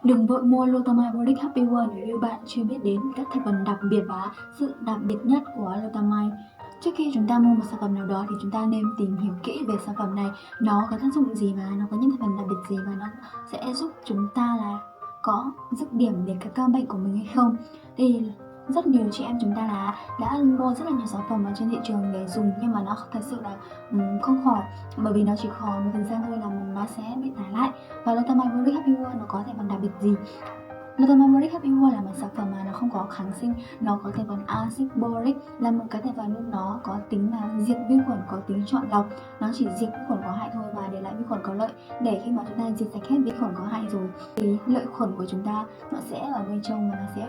Đừng vội mua Glutamine Boric Happy World nếu bạn chưa biết đến các thành phần đặc biệt và sự đặc biệt nhất của Glutamine. Trước khi chúng ta mua một sản phẩm nào đó thì chúng ta nên tìm hiểu kỹ về sản phẩm này, nó có tác dụng gì và nó có những thành phần đặc biệt gì và nó sẽ giúp chúng ta là có dứt điểm để các căn bệnh của mình hay không. Thì rất nhiều chị em chúng ta là đã mua rất là nhiều sản phẩm ở trên thị trường để dùng nhưng mà nó thật sự là không khỏi, bởi vì nó chỉ khỏi một thời gian thôi là nó sẽ bị tái lại. Và Glutamine Boric Happy World nó có thành phần đặc biệt gì? Glutamine Boric Happy World là một sản phẩm mà nó không có kháng sinh, nó có thành phần axit boric, là một cái thành phần nó có tính là diệt vi khuẩn, có tính chọn lọc, nó chỉ diệt vi khuẩn có hại thôi và để lại vi khuẩn có lợi. Để khi mà chúng ta diệt sạch hết vi khuẩn có hại rồi thì lợi khuẩn của chúng ta nó sẽ ở bên trong và nó sẽ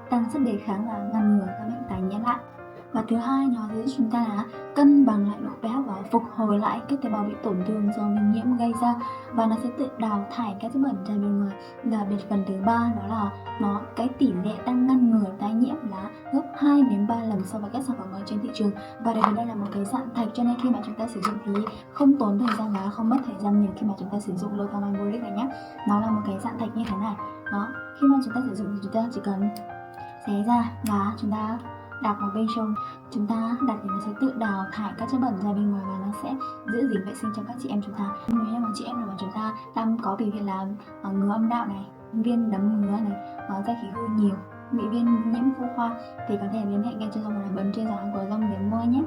tăng sức đề kháng và ngăn ngừa các bệnh tái nhiễm lại. Và thứ hai, nó sẽ giúp chúng ta là cân bằng lại độ pH và phục hồi lại các tế bào bị tổn thương do vi nhiễm gây ra, và nó sẽ tự đào thải các chất bẩn ra bên ngoài. Và biệt phần thứ ba đó là cái tỷ lệ tăng ngăn ngừa tái nhiễm là gấp 2 đến 3 lần so với các sản phẩm ở trên thị trường. Và đặc biệt đây là một cái dạng thạch, cho nên khi mà chúng ta sử dụng thì không tốn thời gian và không mất thời gian nhiều khi mà chúng ta sử dụng Glutamine Boric này nhé. Nó là một cái dạng thạch như thế này. Đó, khi mà chúng ta sử dụng thì chúng ta chỉ cần xé ra và chúng ta đặt vào bên trong, chúng ta đặt thì nó sẽ tự đào thải các chất bẩn ra bên ngoài và nó sẽ giữ gìn vệ sinh cho các chị em chúng ta. Nếu như mà chị em nào mà chúng ta đang có biểu hiện là ngứa âm đạo này, viêm đấm ngứa này, da khí hư nhiều, bị viêm nhiễm phụ khoa thì có thể liên hệ ngay cho Rong là bấm trên dòng của Rong để mua nhé.